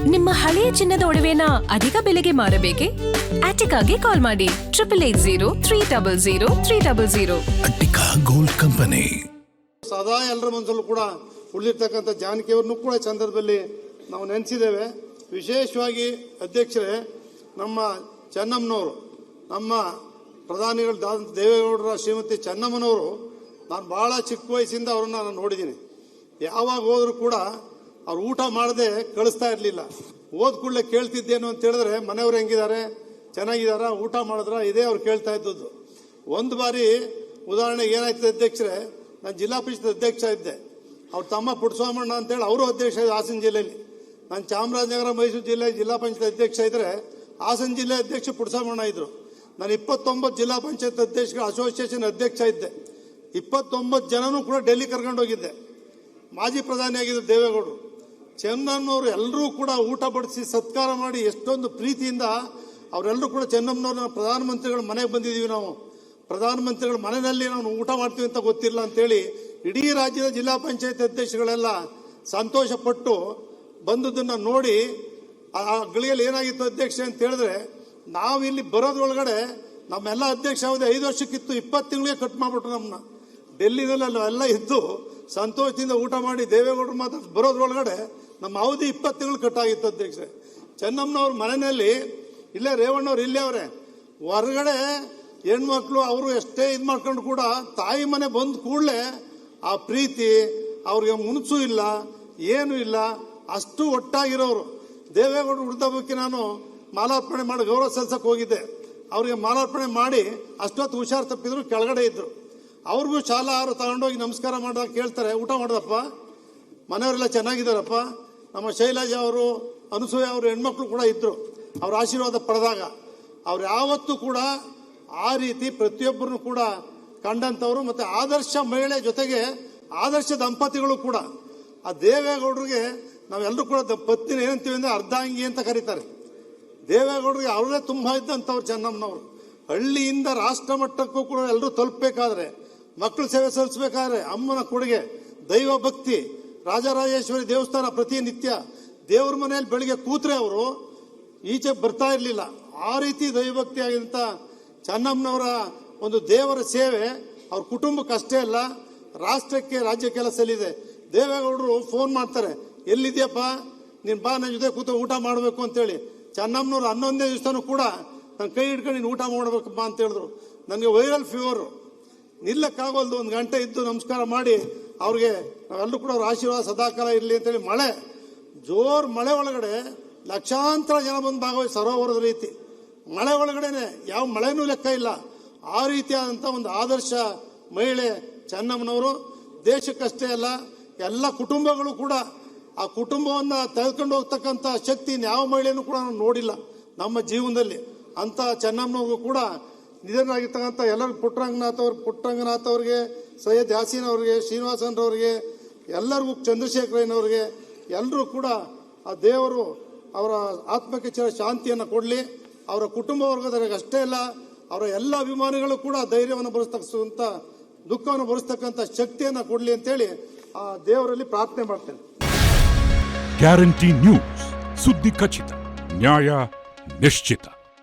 ನಿಮ್ಮ ಹಳೆಯ ಚಿನ್ನದ ಒಡವೆನ ಅಧಿಕ ಬೆಲೆಗೆ ಮಾರಬೇಕೆ? ಆಟಿಕಾಗೆ ಕಾಲ್ ಮಾಡಿ 8880 ಅಟ್ಟಿಕಾ ಗೋಲ್ಡ್ ಕಂಪನಿ. ಸದಾ ಎಲ್ಲರ ಮನಸ್ಸಲ್ಲೂ ಕೂಡ ಉಳಿರ್ತಕ್ಕಂಥ ಜಾನಕಿಯವ್ರನ್ನೂ ಕೂಡ ಸಂದರ್ಭದಲ್ಲಿ ನಾವು ನೆನೆಸಿದ್ದೇವೆ. ವಿಶೇಷವಾಗಿ ಅಧ್ಯಕ್ಷರೇ, ನಮ್ಮ ಚೆನ್ನಮ್ಮನವರು, ನಮ್ಮ ಪ್ರಧಾನಿಗಳು ದೇವೇಗೌಡರ ಶ್ರೀಮತಿ ಚೆನ್ನಮ್ಮನವರು, ನಾನು ಭಾಳ ಚಿಕ್ಕ ವಯಸ್ಸಿಂದ ಅವ್ರನ್ನ ನಾನು ನೋಡಿದ್ದೀನಿ. ಯಾವಾಗ ಹೋದರೂ ಕೂಡ ಅವ್ರು ಊಟ ಮಾಡದೆ ಕಳಿಸ್ತಾ ಇರಲಿಲ್ಲ. ಹೋದ ಕೂಡಲೇ ಕೇಳ್ತಿದ್ದೇನು ಅಂತ ಹೇಳಿದ್ರೆ, ಮನೆಯವ್ರು ಹೆಂಗಿದ್ದಾರೆ, ಚೆನ್ನಾಗಿದ್ದಾರಾ, ಊಟ ಮಾಡಿದ್ರ, ಇದೇ ಅವ್ರು ಕೇಳ್ತಾ ಇದ್ದದ್ದು. ಒಂದು ಬಾರಿ ಉದಾಹರಣೆಗೆ ಏನಾಯ್ತದೆ ಅಧ್ಯಕ್ಷರೇ, ನಾನು ಜಿಲ್ಲಾ ಪರಿಷತ್ ಅಧ್ಯಕ್ಷ ಇದ್ದೆ. ಅವ್ರ ತಮ್ಮ ಪುಟ್ಟಸ್ವಾಮಣ್ಣ ಅಂತೇಳಿ ಅವರು ಅಧ್ಯಕ್ಷ ಇದ್ದೆ ಹಾಸನ ಜಿಲ್ಲೆಯಲ್ಲಿ. ನಾನು ಚಾಮರಾಜನಗರ ಮೈಸೂರು ಜಿಲ್ಲೆ ಜಿಲ್ಲಾ ಪಂಚಾಯತ್ ಅಧ್ಯಕ್ಷ ಇದ್ದರೆ ಹಾಸನ ಜಿಲ್ಲೆ ಅಧ್ಯಕ್ಷ ಪುಟ್ಟಸ್ವಾಮಣ್ಣ ಇದ್ರು. ನಾನು 29 ಜಿಲ್ಲಾ ಪಂಚಾಯತ್ ಅಧ್ಯಕ್ಷಗಳ ಅಸೋಸಿಯೇಷನ್ ಅಧ್ಯಕ್ಷ ಇದ್ದೆ. 29 ಜನನೂ ಕೂಡ ಡೆಲ್ಲಿ ಕರ್ಕೊಂಡು ಹೋಗಿದ್ದೆ. ಮಾಜಿ ಪ್ರಧಾನಿ ಆಗಿದ್ದರು ದೇವೇಗೌಡರು. ಚೆನ್ನಮ್ಮನವರು ಎಲ್ಲರೂ ಕೂಡ ಊಟ ಬಡಿಸಿ ಸತ್ಕಾರ ಮಾಡಿ ಎಷ್ಟೊಂದು ಪ್ರೀತಿಯಿಂದ ಅವರೆಲ್ಲರೂ ಕೂಡ ಚೆನ್ನಮ್ಮನವ್ರನ್ನ ಪ್ರಧಾನಮಂತ್ರಿಗಳ ಮನೆಗೆ ಬಂದಿದ್ದೀವಿ, ನಾವು ಪ್ರಧಾನಮಂತ್ರಿಗಳ ಮನೆಯಲ್ಲಿ ನಾವು ಊಟ ಮಾಡ್ತೀವಿ ಅಂತ ಗೊತ್ತಿಲ್ಲ ಅಂತೇಳಿ ಇಡೀ ರಾಜ್ಯದ ಜಿಲ್ಲಾ ಪಂಚಾಯತ್ ಅಧ್ಯಕ್ಷಗಳೆಲ್ಲ ಸಂತೋಷಪಟ್ಟು ಬಂದದ್ದನ್ನು ನೋಡಿ, ಆ ಗಳಿಗೆಯಲ್ಲಿ ಏನಾಗಿತ್ತು ಅಧ್ಯಕ್ಷ ಅಂತ ಹೇಳಿದ್ರೆ, ನಾವು ಇಲ್ಲಿ ಬರೋದ್ರೊಳಗಡೆ ನಮ್ಮೆಲ್ಲ ಅಧ್ಯಕ್ಷ ಅವಧಿ 5 ವರ್ಷಕ್ಕಿತ್ತು, 20 ತಿಂಗಳಿಗೆ ಕಟ್ ಮಾಡಿಬಿಟ್ರು ನಮ್ಮನ್ನ. ಡೆಲ್ಲಿನಲ್ಲಿ ಎಲ್ಲ ಇದ್ದು ಸಂತೋಷದಿಂದ ಊಟ ಮಾಡಿ ದೇವೇಗೌಡರು ಮಾತಾಡಿ ಬರೋದ್ರೊಳಗಡೆ ನಮ್ಮ ಅವಧಿ 20 ತಿಂಗಳು ಕಟ್ಟಾಗಿತ್ತು ಅಧ್ಯಕ್ಷ. ಚೆನ್ನಮ್ಮನವ್ರ ಮನೆಯಲ್ಲಿ ಇಲ್ಲೇ ರೇವಣ್ಣವ್ರು ಇಲ್ಲೇ ಅವರೇ, ಹೊರಗಡೆ ಹೆಣ್ಮಕ್ಳು ಅವರು ಎಷ್ಟೇ ಇದು ಮಾಡ್ಕೊಂಡು ಕೂಡ ತಾಯಿ ಮನೆ ಬಂದ ಕೂಡಲೇ ಆ ಪ್ರೀತಿ ಅವ್ರಿಗೆ ಮುನ್ಸು ಇಲ್ಲ, ಏನೂ ಇಲ್ಲ, ಅಷ್ಟು ಒಟ್ಟಾಗಿರೋರು. ದೇವೇಗೌಡರು ಹುಡ್ದಬ್ಬಕ್ಕೆ ನಾನು ಮಾಲಾರ್ಪಣೆ ಮಾಡಿ ಗೌರವ ಸಲ್ಲಿಸಕ್ಕೆ ಹೋಗಿದ್ದೆ. ಅವ್ರಿಗೆ ಮಾಲಾರ್ಪಣೆ ಮಾಡಿ ಅಷ್ಟೊತ್ತು ಹುಷಾರು ತಪ್ಪಿದ್ರು, ಕೆಳಗಡೆ ಇದ್ರು. ಅವ್ರಿಗೂ ಶಾಲಾ ಆಹಾರ ತಗೊಂಡೋಗಿ ನಮಸ್ಕಾರ ಮಾಡಿದಾಗ ಕೇಳ್ತಾರೆ, ಊಟ ಮಾಡ್ದಪ್ಪ, ಮನೆಯವರೆಲ್ಲ ಚೆನ್ನಾಗಿದ್ದಾರಪ್ಪ. ನಮ್ಮ ಶೈಲಜಾ ಅವರು, ಅನಸೂಯ ಅವರು ಹೆಣ್ಮಕ್ಳು ಕೂಡ ಇದ್ರು. ಅವ್ರ ಆಶೀರ್ವಾದ ಪಡೆದಾಗ ಅವ್ರು ಯಾವತ್ತೂ ಕೂಡ ಆ ರೀತಿ ಪ್ರತಿಯೊಬ್ಬರನ್ನು ಕೂಡ ಕಂಡಂಥವ್ರು. ಮತ್ತು ಆದರ್ಶ ಮಹಿಳೆ ಜೊತೆಗೆ ಆದರ್ಶ ದಂಪತಿಗಳು ಕೂಡ. ಆ ದೇವೇಗೌಡರಿಗೆ ನಾವೆಲ್ಲರೂ ಕೂಡ ಪತ್ನಿನ ಏನಂತೀವಿ ಅಂದರೆ ಅರ್ಧಾಂಗಿ ಅಂತ ಕರೀತಾರೆ. ದೇವೇಗೌಡರಿಗೆ ಅವರೇ ತುಂಬ ಇದ್ದಂಥವ್ರು ಚೆನ್ನಮ್ಮನವರು. ಹಳ್ಳಿಯಿಂದ ರಾಷ್ಟ್ರ ಮಟ್ಟಕ್ಕೂ ಕೂಡ ಎಲ್ಲರೂ ತಲುಪಬೇಕಾದ್ರೆ, ಮಕ್ಕಳು ಸೇವೆ ಸಲ್ಲಿಸಬೇಕಾದ್ರೆ ಅಮ್ಮನ ಕೊಡುಗೆ, ದೈವ ಭಕ್ತಿ, ರಾಜರಾಜೇಶ್ವರಿ ದೇವಸ್ಥಾನ ಪ್ರತಿನಿತ್ಯ ದೇವ್ರ ಮನೆಯಲ್ಲಿ ಬೆಳಿಗ್ಗೆ ಕೂತ್ರೆ ಅವರು ಈಚೆ ಬರ್ತಾ ಇರಲಿಲ್ಲ. ಆ ರೀತಿ ದೈವಭಕ್ತಿ ಆಗಿದಂಥ ಚೆನ್ನಮ್ಮನವರ ಒಂದು ದೇವರ ಸೇವೆ ಅವ್ರ ಕುಟುಂಬಕ್ಕೆ ಅಷ್ಟೇ ಅಲ್ಲ, ರಾಷ್ಟ್ರಕ್ಕೆ ರಾಜ್ಯಕ್ಕೆಲ್ಲ ಸಲ್ಲಿದೆ. ದೇವೇಗೌಡರು ಫೋನ್ ಮಾಡ್ತಾರೆ, ಎಲ್ಲಿದೆಯಪ್ಪ ನೀನು ಬಾ, ನನ್ನ ಜೊತೆ ಕೂತು ಊಟ ಮಾಡಬೇಕು ಅಂತೇಳಿ. ಚೆನ್ನಮ್ಮನವ್ರು 11ನೇ ದಿವಸನೂ ಕೂಡ ನನ್ನ ಕೈ ಹಿಡ್ಕೊಂಡು ನೀನು ಊಟ ಮಾಡಬೇಕಪ್ಪ ಅಂತ ಹೇಳಿದ್ರು. ನನಗೆ ವೈರಲ್ ಫೀವರು, ನಿಲ್ಲಕ್ಕಾಗೋಲ್ದು. 1 ಗಂಟೆ ಇದ್ದು ನಮಸ್ಕಾರ ಮಾಡಿ ಅವ್ರಿಗೆ ನಾವೆಲ್ಲರೂ ಕೂಡ ಅವ್ರ ಆಶೀರ್ವಾದ ಸದಾಕಾಲ ಇರಲಿ ಅಂತೇಳಿ. ಜೋರು ಮಳೆ ಒಳಗಡೆ ಲಕ್ಷಾಂತರ ಜನ ಬಂದು ಭಾಗವಹಿಸಿ ಸರೋವರದ ರೀತಿ ಮಳೆ ಒಳಗಡೆನೆ, ಯಾವ ಮಳೆನೂ ಲೆಕ್ಕ ಇಲ್ಲ. ಆ ರೀತಿಯಾದಂಥ ಒಂದು ಆದರ್ಶ ಮಹಿಳೆ ಚೆನ್ನಮ್ಮನವರು. ದೇಶಕ್ಕಷ್ಟೇ ಅಲ್ಲ, ಎಲ್ಲ ಕುಟುಂಬಗಳು ಕೂಡ ಆ ಕುಟುಂಬವನ್ನು ತೆಗೆದುಕೊಂಡು ಹೋಗ್ತಕ್ಕಂಥ ಶಕ್ತಿ ಯಾವ ಮಹಿಳೆಯೂ ಕೂಡ ನಾವು ನೋಡಿಲ್ಲ ನಮ್ಮ ಜೀವನದಲ್ಲಿ. ಅಂಥ ಚೆನ್ನಮ್ಮನವ್ರಿಗೂ ಕೂಡ ನಿಧನರಾಗಿರ್ತಕ್ಕಂಥ ಎಲ್ಲರಿಗೂ ಪುಟ್ಟರಂಗನಾಥ್ ಅವ್ರಿಗೆ, ಸೈಯದ್ ಯಾಸೀನ್ ಅವ್ರಿಗೆ, ಶ್ರೀನಿವಾಸನ್ರವ್ರಿಗೆ, ಎಲ್ಲರಿಗೂ ಚಂದ್ರಶೇಖರಯ್ಯನವ್ರಿಗೆ, ಎಲ್ಲರೂ ಕೂಡ ಆ ದೇವರು ಅವರ ಆತ್ಮಕ್ಕೆ ಚಿರ ಶಾಂತಿಯನ್ನು ಕೊಡಲಿ. ಅವರ ಕುಟುಂಬ ವರ್ಗದವರಿಗೆ ಅಷ್ಟೇ ಅಲ್ಲ, ಅವರ ಎಲ್ಲ ಅಭಿಮಾನಿಗಳು ಕೂಡ ಧೈರ್ಯವನ್ನು ಬರೆಸ್ತಕ್ಕಂಥ, ದುಃಖವನ್ನು ಭರಿಸ್ತಕ್ಕಂಥ ಶಕ್ತಿಯನ್ನು ಕೊಡಲಿ ಅಂತೇಳಿ ಆ ದೇವರಲ್ಲಿ ಪ್ರಾರ್ಥನೆ ಮಾಡ್ತೇನೆ. ಗ್ಯಾರಂಟಿ ನ್ಯೂಸ್, ಸುದ್ದಿ ಖಚಿತ, ನ್ಯಾಯ ನಿಶ್ಚಿತ.